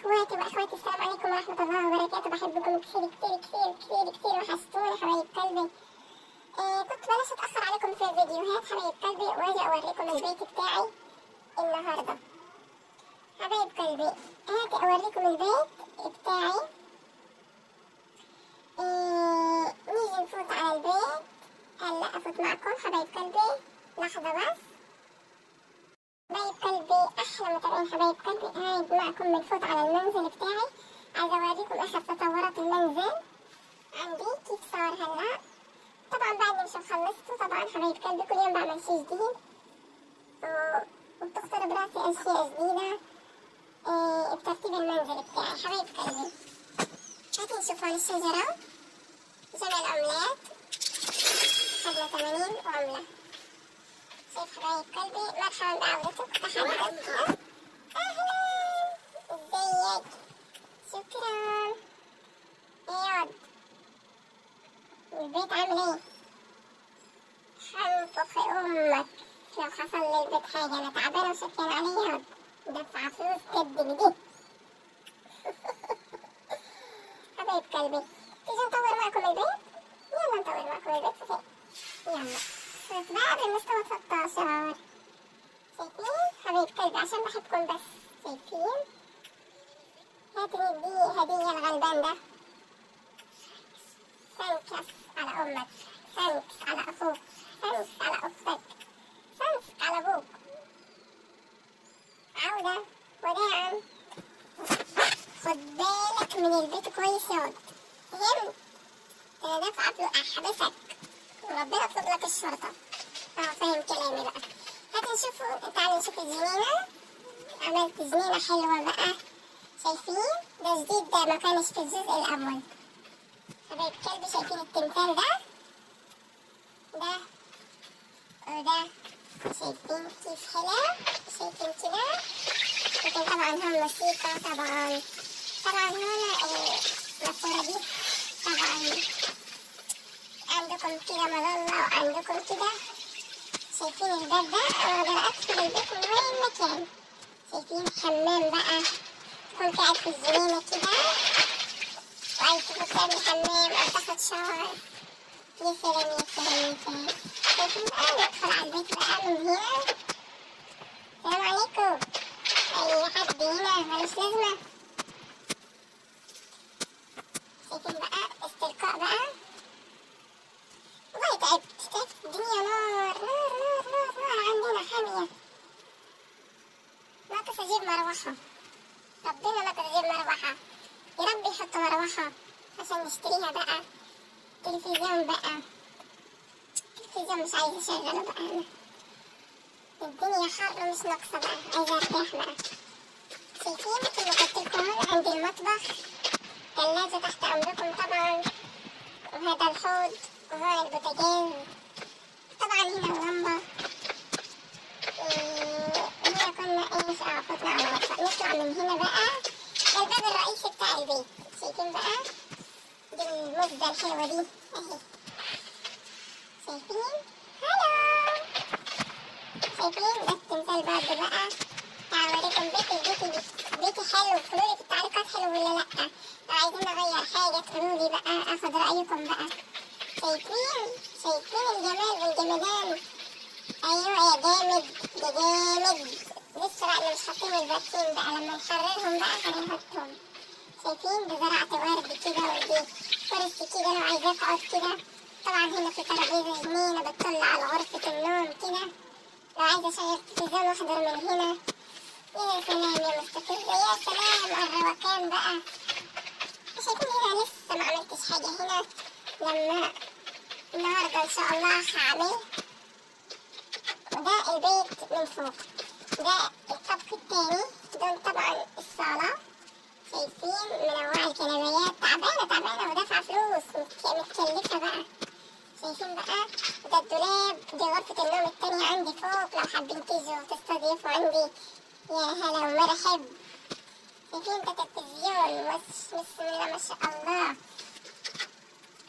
اخواتي واخواتي، السلام عليكم ورحمة الله وبركاته. بحبكم كثير كثير كثير كثير كثير، وحشتوني حبايب قلبي. كنت بلاش اتأخر عليكم في الفيديوهات حبايب قلبي، واجي اوريكم البيت بتاعي النهاردة. حبايب قلبي هاتي اوريكم البيت بتاعي. نيجي نفوت على البيت. هلا افوت معكم حبايب قلبي، لحظة بس. حبايب قلبي احلى متابعين حبايب قلبي، هاي معكم بنفوت على المنزل بتاعي. عايزة اوريكم اخر تطورات المنزل عندي كيف صار هلا. طبعا بعد مش خلصته طبعا حبايب قلبي، كل يوم بعمل شي جديد وبتخطر براسي اشياء جديدة بترتيب المنزل بتاعي حبايب قلبي. هاتي نشوف هون الشجرة، جمع العملات، خدنا 80 عملة. شايف حبايب قلبي؟ مرحبا بعودتك، تحية. اهلا، ازيك؟ شكرا. اياد البيت عامل ايه؟ حنطخ امك لو حصل للبيت حاجة، انا تعبانة وشكيان عليها، دفع فلوس كدب دي. حبايب قلبي تيجي نطور معكم البيت؟ يلا نطور معكم البيت. يلا صرت بقى بالمستوى 13. شايفين حبايب قلبي؟ عشان بحبكم بس. شايفين؟ هاتي نديه هدية الغلبان ده. سنكس على امك، سنكس على اخوك، سنكس على اختك، سنكس على ابوك. عودة وداعا. خد بالك من البيت كويس ياض، فهمت؟ انا دافعة احبسك وربنا يطلب لك الشرطة. فاهم كلامي بقى. هاتي نشوفوا، تعالوا نشوف الجنينة. عملت جنينة حلوة بقى، شايفين؟ ده جديد، ده ما كانش في الجزء الأول. حبايب قلبي شايفين التمثال ده وده، شايفين كيف حلو؟ شايفين كده؟ لكن طبعا هون موسيقى، طبعا هون النافورة دي، طبعا عندكم كده مظلة وعندكم كده. شايفين الباب ده؟ أنا أقدر أدخل البيت من وين ما كان. شايفين حمام بقى، تكون قاعد في الجنينة كده وعايز تفوت تعمل حمام أو تاخد شاور. يا سلام يا سلام يا سلام. شايفين بقى؟ ندخل على البيت بقى من هنا. السلام عليكم. أي حد هنا ملوش لازمة. شايفين بقى استلقاء بقى. والله تعبت الدنيا نار نار نار نار نار عندنا حامية. ناقص أجيب مروحة، ربنا ناقص أجيب مروحة. يا رب يحطوا مروحة عشان نشتريها بقى. تلفزيون بقى، التلفزيون مش عايزة أشغله بقى أنا. الدنيا حر مش ناقصة بقى، عايزة أرتاح بقى. شايفين كل قلتلكم هون عندي المطبخ، تلاجة تحت أمركم طبعا، وهذا الحوض، وهون البوتاجاز، طبعا هنا اللمبة. هنا كنا ايش؟ فتنا على المطبخ. نطلع من هنا بقى، ده الباب الرئيسي بتاع البيت. شايفين بقى؟ دي المزة الحلوة دي اهي. شايفين؟ هلو، شايفين؟ ده التمثال برضه بقى. تعالوا اوريكم بيتي حلو. قولولي في التعليقات حلو ولا لأ. لو عايزين نغير حاجة تقولولي بقى، اخد رأيكم بقى. شايفين الجمال والجمدان؟ ايوه يا جامد يا جامد. لسه بقى اللي مش حاطين الباكين بقى، لما نحررهم بقى هنحطهم. شايفين؟ ده زرعت ورد كده، ودي كرسي كده لو عايزة اقعد كده. طبعا هنا في ترابيزة جنينة بتطلع على غرفة النوم كده، لو عايزة اشغل تلفزيون واحضر من هنا. يا سلام يا مستفزة، يا سلام على الروقان بقى. شايفين هنا لسه ما عملتش حاجة هنا، لما النهاردة ان شاء الله هعمل. وده البيت من فوق، ده الطبق التاني. دول طبعا الصالة. شايفين منوع الكنبيات، تعبانة ودافعة فلوس، متكلفة بقى. شايفين بقى؟ وده الدولاب، دي غرفة النوم التانية عندي فوق، لو حابين تيجوا تستضيفوا عندي يا هلا ومرحب. شايفين؟ ده تلفزيون بسم الله ما شاء الله.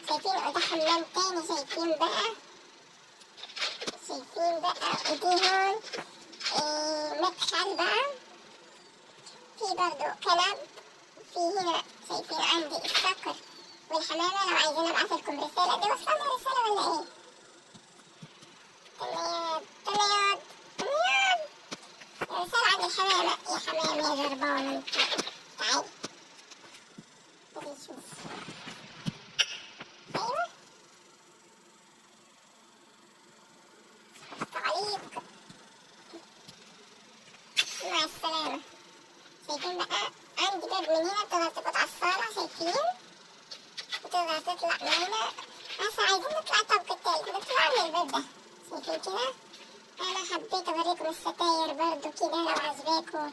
شايفين؟ وده حمام تاني. شايفين بقى؟ ودي هون مدخل بقى. في برضو كنب في هنا شايفين عندي الصقر والحمامة. لو عايزين ابعث لكم رسالة، دي وصلنا رسالة ولا ايه؟ طلياد رسالة عن الحمامة. يا حمام يا جربان تعالي خدي شوف. ايوه تعليق مع السلامة. شايفين بقى عندي باب من هنا تقدر تفوت على الصالة، شايفين؟ وتقدر تطلع من هنا. هسا عايزين نطلع الطابق التالت، نطلع من الباب ده. شايفين كده؟ أنا حبيت أوريكم الستاير برضو كده لو عجباكم.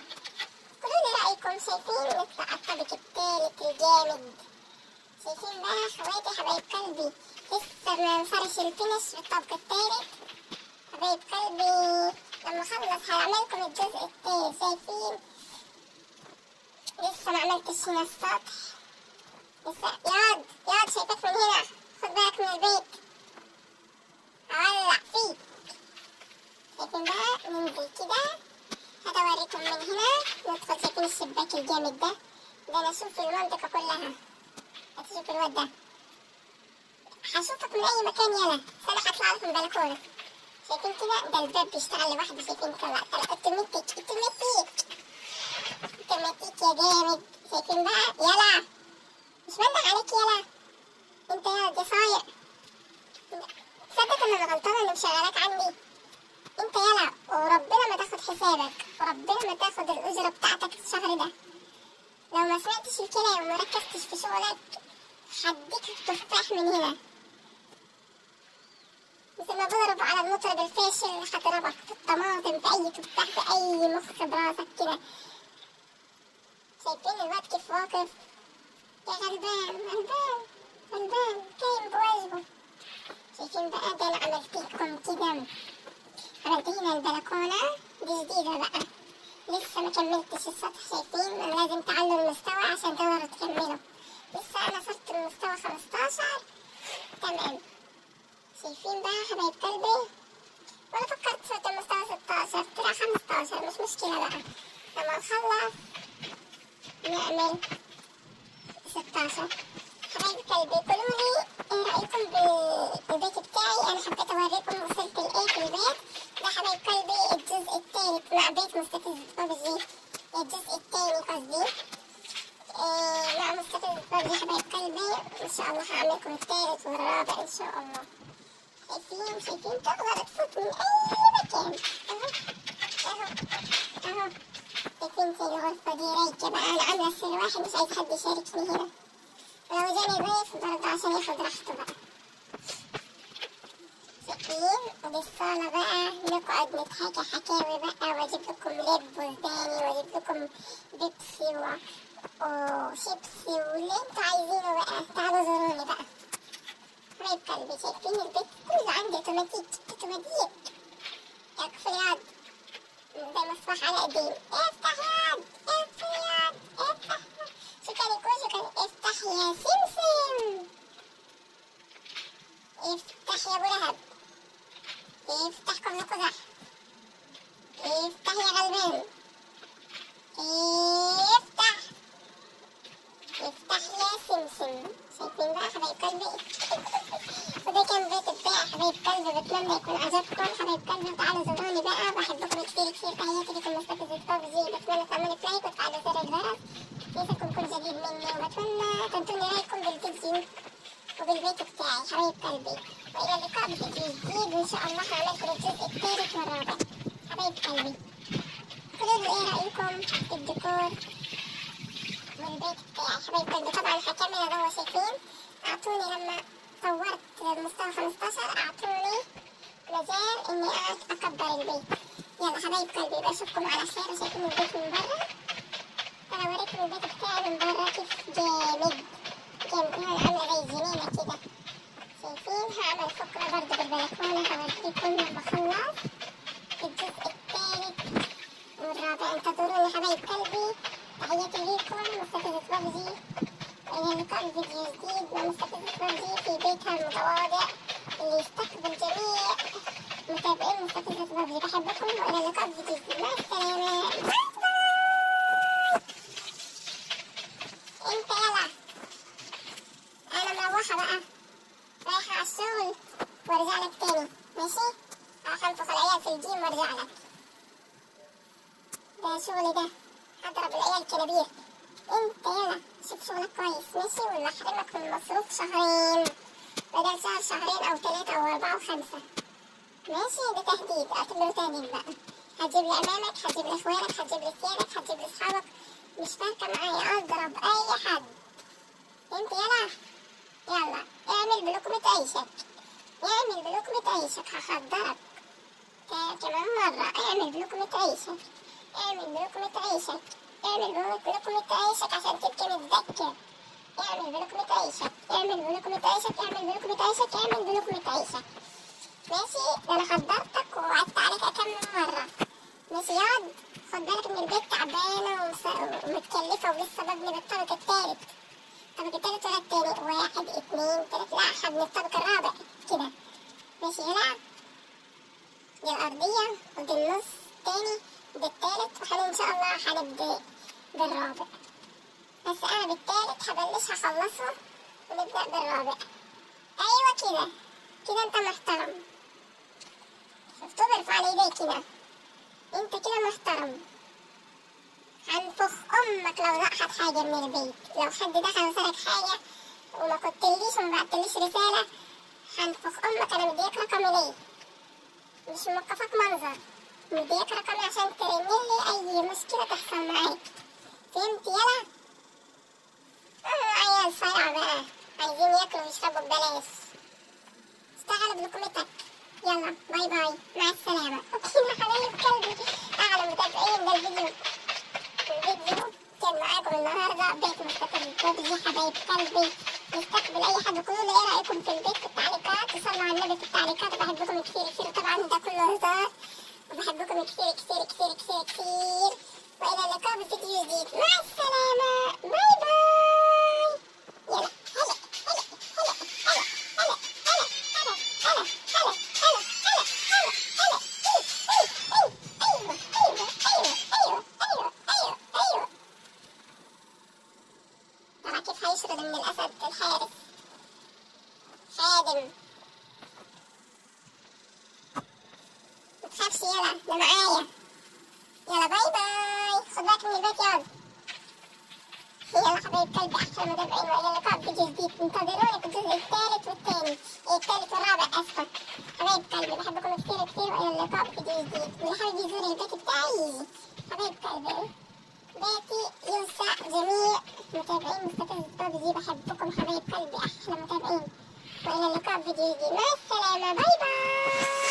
قولولي رأيكم. شايفين؟ نطلع الطابق التالت الجامد. شايفين بقى خواتي حبايب قلبي، لسه ما نفرش الفينش في الطابق التالت. حبايب قلبي لما أخلص هعملكم الجزء التالت. شايفين؟ لسه ما عملتش هنا السطح لسه. ياض شايفك من هنا، خد بالك من البيت هولع فيك. شايفين بقى ننزل كده. هذا اوريكم من هنا ندخل. شايفين الشباك الجامد ده؟ ده انا اشوف المنطقة كلها. هتشوف الواد ده، هشوفك من اي مكان. يلا سنة هطلع لك من البلكونة. شايفين كده؟ ده الباب بيشتغل لوحده. شايفين؟ طلع اوتوماتيك يا جامد. شايفين بقى؟ يلا مش بنده عليك. يلا انت يا صايع، تصدق ان انا غلطانه اني مشغلاك عندي انت. يلا وربنا ما تاخد حسابك، وربنا ما تاخد الاجره بتاعتك الشهر ده. لو ما سمعتش الكلام وما ركزتش في شغلك هديك التفاح من هنا. مثل ما بضرب على المطرب الفاشل هضربك في الطماطم، في اي تفاح، في اي مخ براسك كده. شايفين الواد كيف واقف؟ يا غلبان كاين بواجبه. شايفين بقى؟ ده انا عملتلكم كده. عملت هنا البلكونة دي جديدة بقى، لسه ما كملتش السطح. شايفين؟ انا لازم تعلوا المستوى عشان تقدروا تكملوا. لسه انا صرت المستوى 15 تمام. شايفين بقى حبايب قلبي؟ وانا فكرت صرت المستوى 16 طلع 15. مش مشكلة بقى، لما نخلص نعمل 16. حبايب قلبي قولولي ايه رأيكم بالبيت بتاعي. انا حبيت اوريكم وصلت لايه في البيت ده. حبايب قلبي الجزء الثالث مع بيت مستفز بابجي، الجزء الثاني قصدي مع مستفز بابجي. حبايب قلبي ان شاء الله هعملكم الثالث والرابع ان شاء الله. شايفين تقدر تفوت من اي مكان. اهو شايفين زي الغرفة دي رايقة بقى. انا عاملة سر واحد مش عايز حد يشاركني هنا، ولو جاني ضيف برضه عشان ياخد راحته بقى. شايفين؟ ودي الصالة بقى نقعد نتحكى حكاوي بقى، واجيب لكم لب وزداني، واجيب لكم بيبسي وشيبسي واللي انتوا عايزينه بقى. تعالوا زوروني بقى حبايب قلبي. شايفين البيت كله عندي اوتوماتيك. يا كفريات زي مصباح على قديم. افتح ياد افتح. شكرا افتح يا سمسم، افتح يا ابو لهب، افتح قبل قزح، افتح يا غلبان، افتح يا سمسم. شايفين بقى حبايب قلبي؟ وده كان بيت بتاعي حبايب قلبي. بتمنى يكون عجبكم حبايب قلبي، وتعالوا زوروني بقى. بحبكم كتير. تحياتي لكم مستفزة بابجي. بتمنى تعملوا لايك وتفعلوا زر الجرس ليصلكم كل جديد مني، وبتمنى تنتوني رايكم بالفيديو وبالبيت بتاعي حبايب قلبي. والى اللقاء بفيديو جديد، وان شاء الله هعملكم الجزء الثالث والرابع حبايب قلبي. قولوا لي ايه رايكم في الديكور والبيت بتاعي حبايب قلبي. طبعا هكمل ادور. شايفين؟ اعطوني لما طورت المستوى 15 اعطوني مجال اني اكبر البيت. يلا حبايب قلبي بشوفكم على خير. شايفين البيت من برا؟ انا وريكم البيت بتاعي من برا كيف جامد. هون عامله زي جنينه كده. شايفين؟ هعمل فقره برضه بالبلكونه هوريكم لما اخلص الجزء الثالث والرابع. انتظروني حبايب قلبي. تحياتي ليكم مستفزة بابجي، والى اللقاء بفيديو جديد مع مستفزة بابجي في بيتها المتواضع اللي يستقبل جميع متابعين مستفزة بابجي. بحبكم، والى اللقاء بفيديو جديد. مع السلامة. ماشي؟ راح انفخ العيال في الجيم وارجع لك. ده شغلي ده، هضرب العيال كنابير. انت يلا شوف شغلك كويس ماشي، ولا احرمك من المصروف شهرين بدل شهر، شهرين او 3 او 4 و5. ماشي؟ ده تهديد، اعتبره تهديد بقى. هتجيب لي امامك، هتجيب لي اخوانك، هتجيب لي سيادك، هتجيب لي اصحابك، مش فارقة معايا، اضرب اي حد. انت يلا يلا اعمل بلقمة عيشك، اعمل بلقمة عيشك، هخدرك كمان مرة. اعمل بلقمة عيشك، اعمل بلقمة عيشك، اعمل بلقمة عيشك عشان تبقى متذكر. اعمل بلقمة عيشك، اعمل بلقمة عيشك، اعمل بلقمة عيشك، اعمل بلقمة عيشك. ماشي؟ ده انا خدرتك ووعدت عليك كم مرة. ماشي ياض؟ خد بالك ان البيت تعبانة ومتكلفة ولسه ببني بالطابق التالت. الطابق التالت ولا التاني؟ 1 2 3، لا هبني الطابق الرابع كده. ماشي هنا؟ دي الأرضية ودي النص التاني ودي التالت، وحنا إن شاء الله هنبدأ بالرابع. بس أنا بالتالت هبلش هخلصه ونبدأ بالرابع. أيوة كده كده أنت محترم. شفتوا؟ برفع على إيدي كده، أنت كده محترم. هنفخ أمك لو نقحت حاجة من البيت، لو حد دخل وسرق حاجة وما قلتليش وما بعتليش رسالة هنفخ أمك. أنا مديك رقمي ليه؟ مش موقفك منظر، مديك رقمي عشان ترنلي أي مشكلة تحصل معاك. فهمت يلا؟ عيال صايعة بقى، عايزين ياكلوا ويشربوا ببلاش. اشتغل بلقمتك. يلا باي باي، مع السلامة. يا حبايب قلبي، أعلى متابعين ده الفيديو كان معاكم النهاردة بيت مستقبل ببجي. حبايب قلبي نستقبل أي حد، قولوا لي إيه رأيكم في البيت في التعليقات، وصلوا على النبي في التعليقات. وبحبكم كتير كتير، طبعا ده كله هزار، وبحبكم كتير كتير كتير كتير كتير. وإلى اللقاء بفيديو جديد، مع السلامة، باي باي. يلا هلا هلا هلا هلا هلا هلا هلا هلا هلا هلا هلا هلا. أيوه أيوه أيوه أيوه أيوه أيوه. ترى كيف هيشرد من الأسد الحارس خادم. متخافش يلا، ده معايا. يلا باي باي، خد بالك من البيت يلا. يلا حبايب قلبي أحلى متابعين، وإلى اللقاء بفيديو جديد. انتظروني في الجزء الثالث والثاني، الثالث والرابع آسفة. حبايب قلبي بحبكم كتير كتير، وإلى اللقاء بفيديو جديد. واللي حابب يزور البيت بتاعي يجي. حبايب قلبي بيتي يوسع جميع متابعين مستفز ببجي، بحبكم حبايب قلبي أحلى متابعين، وإلى اللقاء بفيديو جديد، مع السلامة، باي باي.